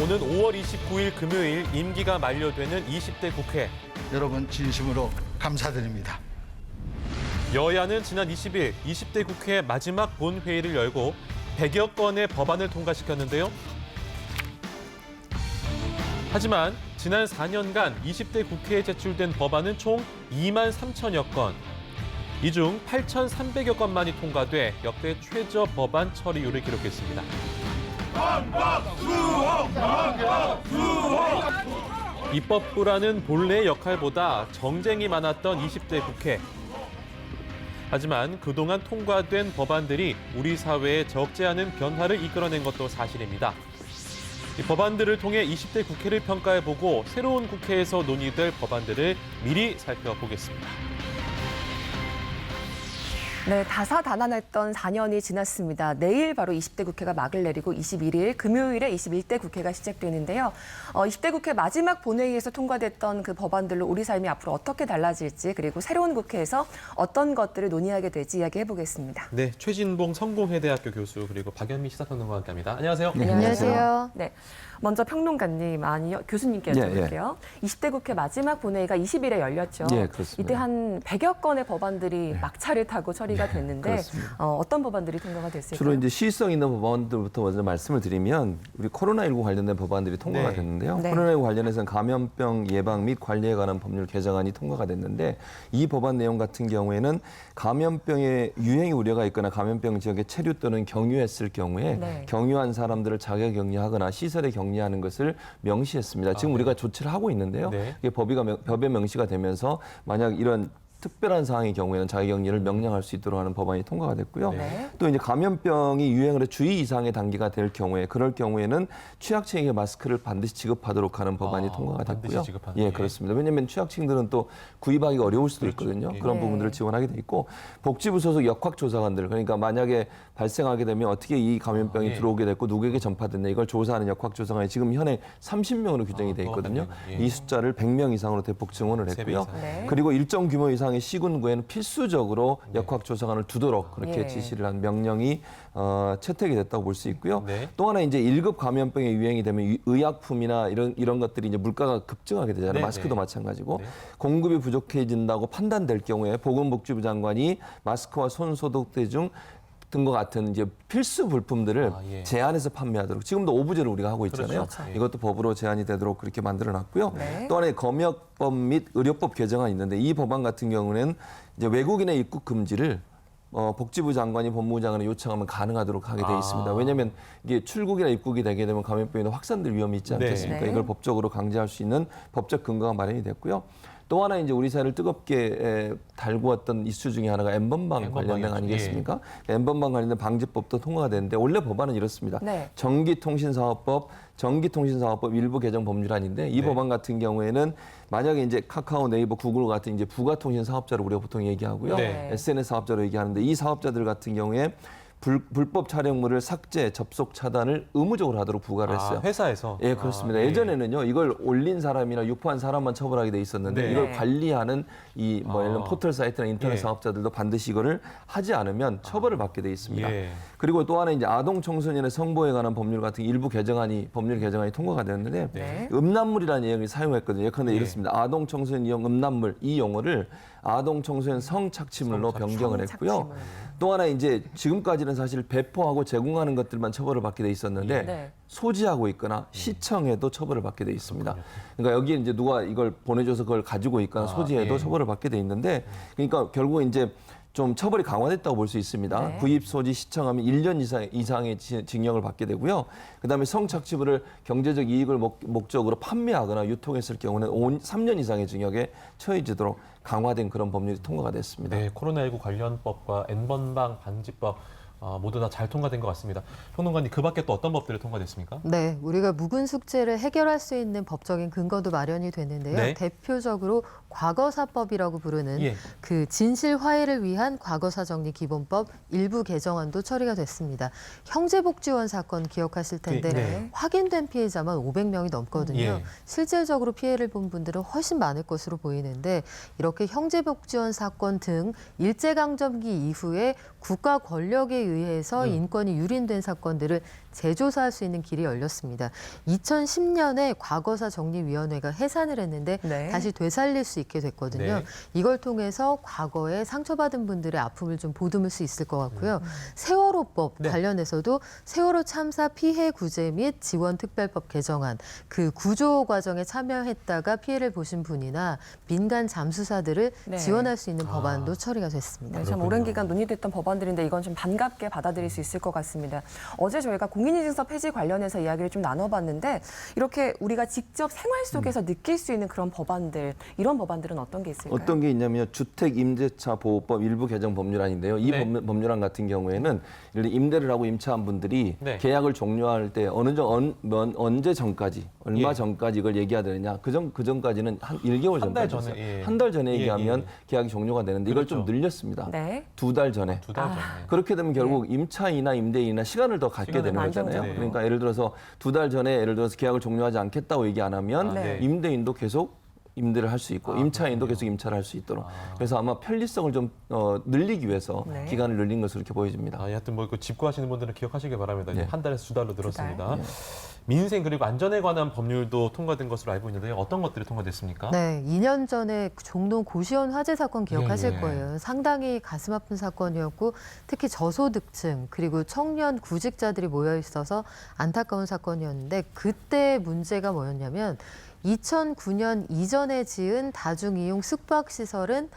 오는 5월 29일 금요일 임기가 만료되는 20대 국회. 여러분 진심으로 감사드립니다. 여야는 지난 20일 20대 국회 마지막 본회의를 열고 100여 건의 법안을 통과시켰는데요. 하지만 지난 4년간 20대 국회에 제출된 법안은 총 2만 3천여 건. 이 중 8,300여 건만이 통과돼 역대 최저 법안 처리율을 기록했습니다. 입법부라는 본래의 역할보다 정쟁이 많았던 20대 국회. 하지만 그동안 통과된 법안들이 우리 사회에 적지 않은 변화를 이끌어낸 것도 사실입니다. 이 법안들을 통해 20대 국회를 평가해보고 새로운 국회에서 논의될 법안들을 미리 살펴보겠습니다. 네, 다사다난했던 4년이 지났습니다. 내일 바로 20대 국회가 막을 내리고 21일 금요일에 21대 국회가 시작되는데요. 20대 국회 마지막 본회의에서 통과됐던 그 법안들로 우리 삶이 앞으로 어떻게 달라질지 그리고 새로운 국회에서 어떤 것들을 논의하게 될지 이야기해 보겠습니다. 네, 최진봉 성공회대학교 교수 그리고 박연미 시사평론가와 함께합니다. 안녕하세요. 네, 안녕하세요. 네, 먼저 평론가님, 아니 교수님께 여쭤볼게요. 20대 국회 마지막 본회의가 20일에 열렸죠. 예, 그렇습니다. 이때 한 100여 건의 법안들이 막차를 타고 처리가 됐는데 어떤 법안들이 통과가 됐을까요? 주로 이제 시의성 있는 법안들부터 먼저 말씀을 드리면 우리 코로나19 관련된 법안들이 통과가 네. 됐는데요. 네. 코로나19 관련해서는 감염병 예방 및 관리에 관한 법률 개정안이 통과가 됐는데 이 법안 내용 같은 경우에는 감염병의 유행이 우려가 있거나 감염병 지역에 체류 또는 경유했을 경우에 네. 경유한 사람들을 자가 격리하거나 시설에 격리하는 것을 명시했습니다. 지금 네. 우리가 조치를 하고 있는데요. 네. 이게 법에 명시가 되면서 만약 이런 특별한 상황의 경우에는 자가격리를 명령할 수 있도록 하는 법안이 통과가 됐고요. 네. 또 이제 감염병이 유행을 해 주의 이상의 단계가 될 경우에 그럴 경우에는 취약층에게 마스크를 반드시 지급하도록 하는 법안이 통과가 반드시 됐고요. 지급하는, 예, 예. 그렇습니다. 왜냐하면 취약층들은 또 구입하기가 어려울 수도 그렇죠. 있거든요. 예. 그런 네. 부분들을 지원하게 돼 있고 복지부 소속 역학조사관들 그러니까 만약에 발생하게 되면 어떻게 이 감염병이 예. 들어오게 됐고 누구에게 전파됐냐 이걸 조사하는 역학조사관이 지금 현행 30명으로 규정이 돼 있거든요. 예. 이 숫자를 100명 이상으로 대폭 증원을 세 배 했고요. 이상. 네. 그리고 일정 규모 이상의 시군구에는 필수적으로 역학조사관을 두도록 그렇게 예. 지시를 한 명령이 채택이 됐다고 볼 수 있고요. 네. 또 하나 이제 1급 감염병의 유행이 되면 의약품이나 이런 것들이 이제 물가가 급증하게 되잖아요. 네, 마스크도 네. 마찬가지고 네. 공급이 부족해진다고 판단될 경우에 보건복지부 장관이 마스크와 손 소독대 중 등과 같은 이제 필수 물품들을 예. 제한해서 판매하도록 지금도 오부제를 우리가 하고 있잖아요. 그렇죠. 예. 이것도 법으로 제한이 되도록 그렇게 만들어놨고요. 네. 또 하나의 검역법 및 의료법 개정안이 있는데 이 법안 같은 경우는 이제 외국인의 입국 금지를 복지부 장관이 법무부 장관이 요청하면 가능하도록 하게 돼 있습니다. 왜냐하면 이게 출국이나 입국이 되게 되면 감염병이 확산될 위험이 있지 않겠습니까? 네. 이걸 법적으로 강제할 수 있는 법적 근거가 마련이 됐고요. 또 하나 이제 우리 사회를 뜨겁게 달구었던 이슈 중에 하나가 N번방 관련된 N번방이었죠. 아니겠습니까? N번방 관련된 방지법도 통과가 됐는데 원래 법안은 이렇습니다. 네. 전기통신사업법 일부 개정 법률안인데 이 네. 법안 법안 같은 경우에는 만약에 이제 카카오, 네이버, 구글 같은 이제 부가통신 사업자를 우리가 보통 얘기하고요. 네. SNS 사업자로 얘기하는데 이 사업자들 같은 경우에 불법 촬영물을 삭제, 접속 차단을 의무적으로 하도록 부과를 했어요. 회사에서. 예, 그렇습니다. 예. 예전에는요, 이걸 올린 사람이나 유포한 사람만 처벌하게 돼 있었는데 네. 이걸 관리하는 이 예를 들면 포털 사이트나 인터넷 예. 사업자들도 반드시 이거를 하지 않으면 처벌을 받게 돼 있습니다. 예. 그리고 또 하나 이제 아동 청소년의 성보에 관한 법률 같은 일부 법률 개정안이 통과가 됐는데 네. 음란물이라는 얘기를 사용했거든요. 예컨대 예. 이렇습니다. 아동 청소년용 음란물 이 용어를 아동 청소년 성착취물로 변경을 했고요. 성착취물. 또 하나 이제 지금까지는 사실 배포하고 제공하는 것들만 처벌을 받게 돼 있었는데 네. 소지하고 있거나 시청해도 처벌을 받게 돼 있습니다. 그러니까 여기에 이제 누가 이걸 보내줘서 그걸 가지고 있거나 소지해도 예. 처벌을 받게 돼 있는데 그러니까 결국 이제 좀 처벌이 강화됐다고 볼 수 있습니다. 네. 구입, 소지, 시청하면 1년 이상의 징역을 받게 되고요. 그다음에 성착취물을 경제적 이익을 목적으로 판매하거나 유통했을 경우는 3년 이상의 징역에 처해지도록 강화된 그런 법률이 통과가 됐습니다. 네, 코로나19 관련법과 N번방 방지법 모두 다 잘 통과된 것 같습니다. 평론가님, 그 밖에 또 어떤 법들이 통과됐습니까? 네, 우리가 묵은 숙제를 해결할 수 있는 법적인 근거도 마련이 됐는데요. 네. 대표적으로 과거사법이라고 부르는 예. 그 진실 화해를 위한 과거사 정리 기본법 일부 개정안도 처리가 됐습니다. 형제복지원 사건 기억하실 텐데 네. 확인된 피해자만 500명이 넘거든요. 예. 실질적으로 피해를 본 분들은 훨씬 많을 것으로 보이는데 이렇게 형제복지원 사건 등 일제강점기 이후에 국가 권력에 의해서 인권이 유린된 사건들을 재조사할 수 있는 길이 열렸습니다. 2010년에 과거사 정리위원회가 해산을 했는데 네. 다시 되살릴 수 있게 됐거든요. 네. 이걸 통해서 과거에 상처받은 분들의 아픔을 좀 보듬을 수 있을 것 같고요. 세월호법 네. 관련해서도 세월호 참사 피해 구제 및 지원 특별법 개정안, 그 구조 과정에 참여했다가 피해를 보신 분이나 민간 잠수사들을 네. 지원할 수 있는 법안도 처리가 됐습니다. 네, 참 오랜 기간 논의됐던 법안들인데 이건 좀 반갑게 받아들일 수 있을 것 같습니다. 어제 저희가 공인인증서 폐지 관련해서 이야기를 좀 나눠봤는데 이렇게 우리가 직접 생활 속에서 느낄 수 있는 그런 법안들, 이런 법안들은 어떤 게 있을까요? 어떤 게 있냐면 주택임대차 보호법 일부 개정 법률안인데요. 이 네. 법률안 같은 경우에는 예를 들어 임대를 하고 임차한 분들이 네. 계약을 종료할 때 언제 전까지, 얼마 예. 전까지 이걸 얘기해야 되느냐. 그 전까지는 한 1개월 한달 전까지. 전에, 예. 한 달 전에 예, 얘기하면 예. 계약이 종료가 되는데 이걸 좀 그렇죠. 늘렸습니다. 네. 2달 전에. 2달 전에. 그렇게 되면 결국 임차인이나 임대인이나 시간을 더 갖게 시간을 되는 많이 거잖아요. 정해요. 그러니까 예를 들어서 2달 전에 예를 들어서 계약을 종료하지 않겠다고 얘기 안 하면 네. 임대인도 계속 임대를 할 수 있고 임차인도 계속 임차를 할 수 있도록. 그래서 아마 편리성을 좀 늘리기 위해서 네. 기간을 늘린 것으로 이렇게 보여집니다. 하여튼 뭐 집 구하시는 분들은 기억하시길 바랍니다. 이제 네. 한 달에서 2달로 늘었습니다. 달. 민생 그리고 안전에 관한 법률도 통과된 것으로 알고 있는데 어떤 것들이 통과됐습니까? 네, 2년 전에 종로 고시원 화재 사건 기억하실 예, 예. 거예요. 상당히 가슴 아픈 사건이었고 특히 저소득층 그리고 청년 구직자들이 모여 있어서 안타까운 사건이었는데 그때 문제가 뭐였냐면 2009년 이전에 지은 다중이용 숙박시설은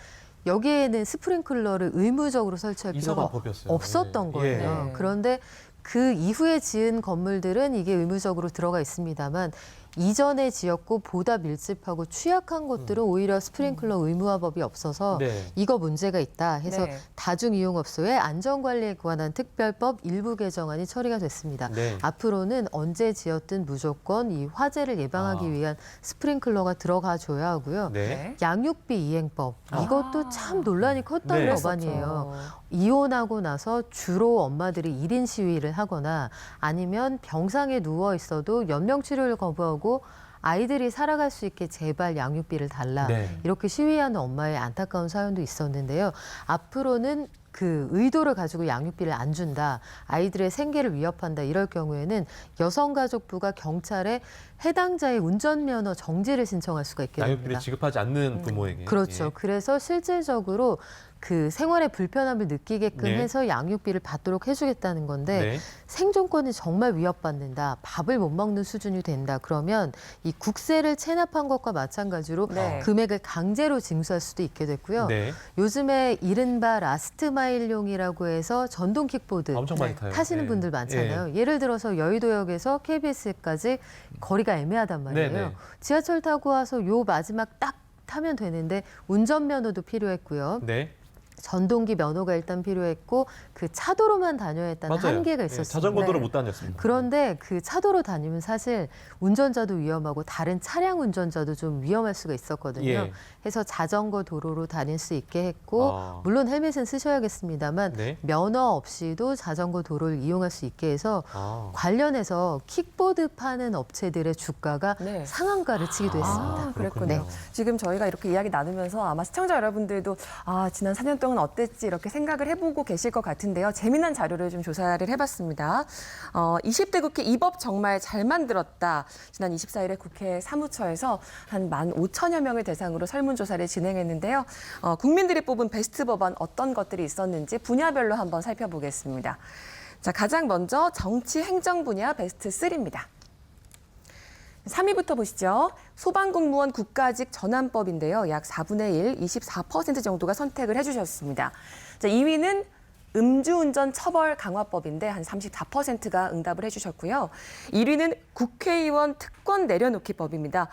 여기에는 스프링클러를 의무적으로 설치할 필요가 이상한 법이었어요. 없었던 예. 거예요. 예. 그런데 그 이후에 지은 건물들은 이게 의무적으로 들어가 있습니다만 이전에 지었고 보다 밀집하고 취약한 곳들은 오히려 스프링클러 의무화법이 없어서 네. 이거 문제가 있다 해서 네. 다중이용업소의 안전관리에 관한 특별법 일부 개정안이 처리가 됐습니다. 네. 앞으로는 언제 지었든 무조건 이 화재를 예방하기 아. 위한 스프링클러가 들어가 줘야 하고요. 네. 양육비 이행법 이것도 참 논란이 컸던 네. 법안이에요. 이혼하고 나서 주로 엄마들이 1인 시위를 하거나 아니면 병상에 누워 있어도 연명 치료를 거부하고 아이들이 살아갈 수 있게 제발 양육비를 달라. 네. 이렇게 시위하는 엄마의 안타까운 사연도 있었는데요. 앞으로는 그 의도를 가지고 양육비를 안 준다. 아이들의 생계를 위협한다. 이럴 경우에는 여성가족부가 경찰에 해당자의 운전면허 정지를 신청할 수가 있게 됩니다. 양육비를 지급하지 않는 부모에게. 그렇죠. 예. 그래서 실질적으로 그 생활의 불편함을 느끼게끔 네. 해서 양육비를 받도록 해주겠다는 건데 네. 생존권이 정말 위협받는다. 밥을 못 먹는 수준이 된다. 그러면 이 국세를 체납한 것과 마찬가지로 네. 금액을 강제로 징수할 수도 있게 됐고요. 네. 요즘에 이른바 라스트마일용이라고 해서 전동 킥보드 엄청 많이 타요. 타시는 예. 분들 많잖아요. 예를 들어서 여의도역에서 KBS까지 거리가 애매하단 말이에요. 네네. 지하철 타고 와서 요 마지막 딱 타면 되는데 운전면허도 필요했고요. 네. 전동기 면허가 일단 필요했고 그 차도로만 다녀야 했다는 맞아요. 한계가 예, 있었습니다. 자전거도로 네. 못 다녔습니다. 그런데 그 차도로 다니면 사실 운전자도 위험하고 다른 차량 운전자도 좀 위험할 수가 있었거든요. 예. 해서 자전거 도로로 다닐 수 있게 했고 아. 물론 헬멧은 쓰셔야겠습니다만 네. 면허 없이도 자전거 도로를 이용할 수 있게 해서 아. 관련해서 킥보드 파는 업체들의 주가가 네. 상한가를 치기도 했습니다. 아, 그랬군요. 그렇군요. 지금 저희가 이렇게 이야기 나누면서 아마 시청자 여러분들도 지난 4년 동안 어땠지 이렇게 생각을 해보고 계실 것 같은데요. 재미난 자료를 좀 조사를 해봤습니다. 20대 국회 이 법 정말 잘 만들었다. 지난 24일에 국회 사무처에서 한 15,000여 명을 대상으로 설문조사를 진행했는데요. 국민들이 뽑은 베스트 법안 어떤 것들이 있었는지 분야별로 한번 살펴보겠습니다. 자, 가장 먼저 정치 행정 분야 베스트 3입니다. 3위부터 보시죠. 소방공무원 국가직 전환법인데요. 약 4분의 1, 24% 정도가 선택을 해주셨습니다. 자, 2위는 음주운전 처벌 강화법인데 한 34%가 응답을 해주셨고요. 1위는 국회의원 특권 내려놓기법입니다.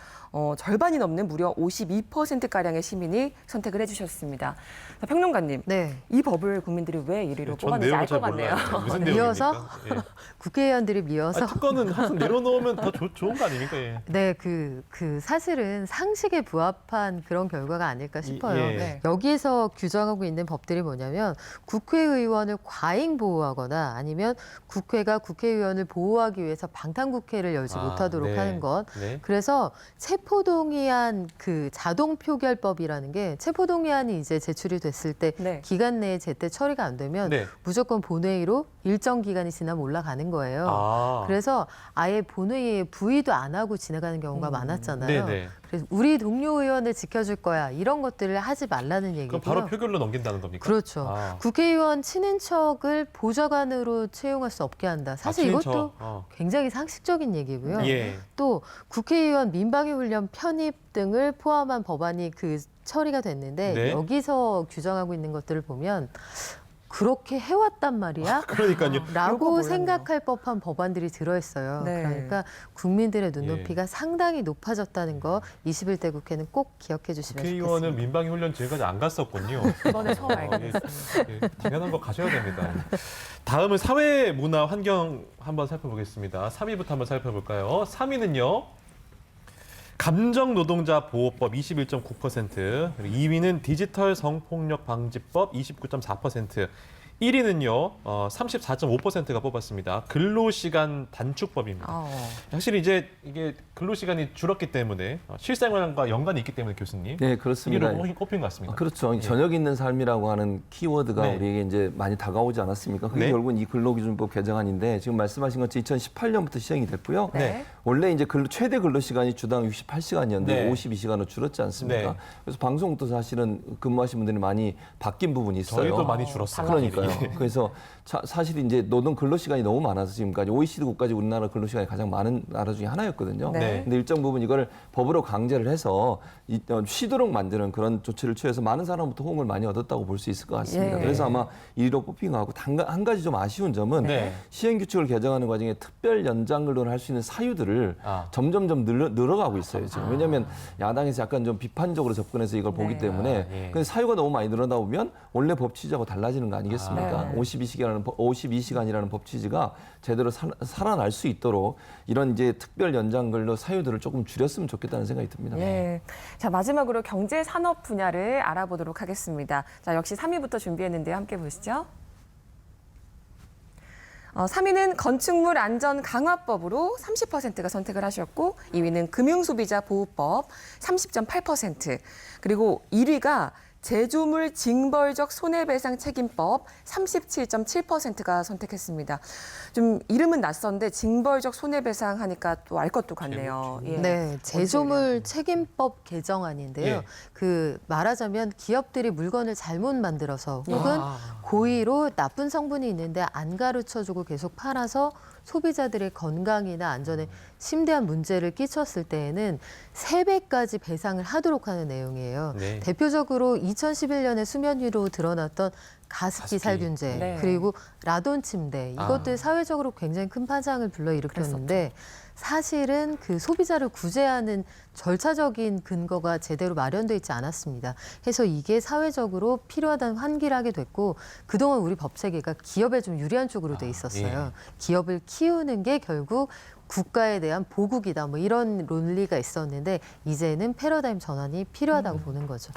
절반이 넘는 무려 52%가량의 시민이 선택을 해주셨습니다. 자, 평론가님, 네. 이 법을 국민들이 왜 1위로 전 뽑았는지 내용을 알 잘 것 같네요. 몰라요. 무슨 미워서? 내용입니까? 예. 국회의원들이 미워서 특권은 항상 내려놓으면 더 좋은 거 아닙니까? 예. 네, 그 사실은 상식에 부합한 그런 결과가 아닐까 싶어요. 예. 네. 여기에서 규정하고 있는 법들이 뭐냐면 국회의원을 과잉 보호하거나 아니면 국회가 국회의원을 보호하기 위해서 방탄국회를 통장을 열지 못하도록 네. 하는 것. 네. 그래서 체포동의안 그 자동 표결법이라는 게 체포동의안이 이제 제출이 됐을 때 네. 기간 내에 제때 처리가 안 되면 네. 무조건 본회의로 일정 기간이 지나면 올라가는 거예요. 아. 그래서 아예 본회의에 부의도 안 하고 지나가는 경우가 많았잖아요. 네네. 그래서 우리 동료 의원을 지켜줄 거야 이런 것들을 하지 말라는 그럼 얘기고요. 바로 표결로 넘긴다는 겁니까? 그렇죠. 아. 국회의원 친인척을 보좌관으로 채용할 수 없게 한다. 사실 친인척. 이것도 굉장히 상식적인 얘기고요. 예. 또 국회의원 민방위 훈련 편입 등을 포함한 법안이 그 처리가 됐는데 네. 여기서 규정하고 있는 것들을 보면 그렇게 해왔단 말이야? 그러니까요. 요거 라고 몰랐네요. 생각할 법한 법안들이 들어있어요. 네. 그러니까 국민들의 눈높이가 상당히 높아졌다는 거 21대 국회는 꼭 기억해 주시면 국회의원은 좋겠습니다. 민방위 훈련 지금까지 안 갔었군요. 이번에 처음 알게 예, 됐습니다. 예, 당연한 거 가셔야 됩니다. 다음은 사회, 문화, 환경 한번 살펴보겠습니다. 3위부터 한번 살펴볼까요? 3위는요. 감정노동자 보호법 21.9%, 2위는 디지털 성폭력 방지법 29.4%, 1위는요 34.5%가 뽑았습니다. 근로시간 단축법입니다. 확실히 이제 이게 근로시간이 줄었기 때문에 실생활과 연관이 있기 때문에 교수님 네, 그렇습니다. 1위로 꼽힌 것 같습니다. 그렇죠. 저녁 있는 삶이라고 하는 키워드가 네. 우리에게 이제 많이 다가오지 않았습니까? 그게 네. 결국은 이 근로기준법 개정안인데 지금 말씀하신 것처럼 2018년부터 시행이 됐고요. 네. 원래 이제 최대 근로시간이 주당 68시간이었는데 네. 52시간으로 줄었지 않습니까? 네. 그래서 방송도 사실은 근무하신 분들이 많이 바뀐 부분이 있어요. 저희도 많이 줄었어요. 그러니까요. 그래서 사실 이제 노동 근로시간이 너무 많아서 지금까지 OECD 국가 중 우리나라 근로시간이 가장 많은 나라 중에 하나였거든요. 네. 근데 일정 부분 이걸 법으로 강제를 해서 쉬도록 만드는 그런 조치를 취해서 많은 사람부터 호응을 많이 얻었다고 볼 수 있을 것 같습니다. 예. 그래서 아마 1위로 뽑힌 것 같고 한 가지 좀 아쉬운 점은 네. 시행규칙을 개정하는 과정에 특별 연장 근로를 할 수 있는 사유들을 점점점 늘어가고 있어요. 지금. 왜냐하면 야당에서 약간 좀 비판적으로 접근해서 이걸 보기 네. 때문에 예. 근데 사유가 너무 많이 늘어나다 보면 원래 법 취지하고 달라지는 거 아니겠습니까? 네. 52시간이라는 법 취지가 제대로 살아날 수 있도록 이런 이제 특별 연장 근로 사유들을 조금 줄였으면 좋겠다는 생각이 듭니다. 예. 자, 마지막으로 경제 산업 분야를 알아보도록 하겠습니다. 자, 역시 3위부터 준비했는데요. 함께 보시죠. 3위는 건축물 안전 강화법으로 30%가 선택을 하셨고 2위는 금융소비자 보호법 30.8%, 그리고 1위가 제조물 징벌적 손해배상 책임법 37.7%가 선택했습니다. 좀 이름은 낯선데 징벌적 손해배상 하니까 또 알 것도 같네요. 예. 네, 제조물 책임법 개정안인데요. 예. 그 말하자면 기업들이 물건을 잘못 만들어서 혹은 고의로 나쁜 성분이 있는데 안 가르쳐주고 계속 팔아서 소비자들의 건강이나 안전에 심대한 문제를 끼쳤을 때에는 3배까지 배상을 하도록 하는 내용이에요. 네. 대표적으로 2011년에 수면 위로 드러났던 가습기 살균제, 네. 그리고 라돈 침대, 이것들 사회적으로 굉장히 큰 파장을 불러일으켰는데 사실은 그 소비자를 구제하는 절차적인 근거가 제대로 마련돼 있지 않았습니다. 해서 이게 사회적으로 필요하다는 환기를 하게 됐고 그동안 우리 법 체계가 기업에 좀 유리한 쪽으로 돼 있었어요. 기업을 키우는 게 결국 국가에 대한 보국이다, 뭐 이런 논리가 있었는데 이제는 패러다임 전환이 필요하다고 보는 거죠.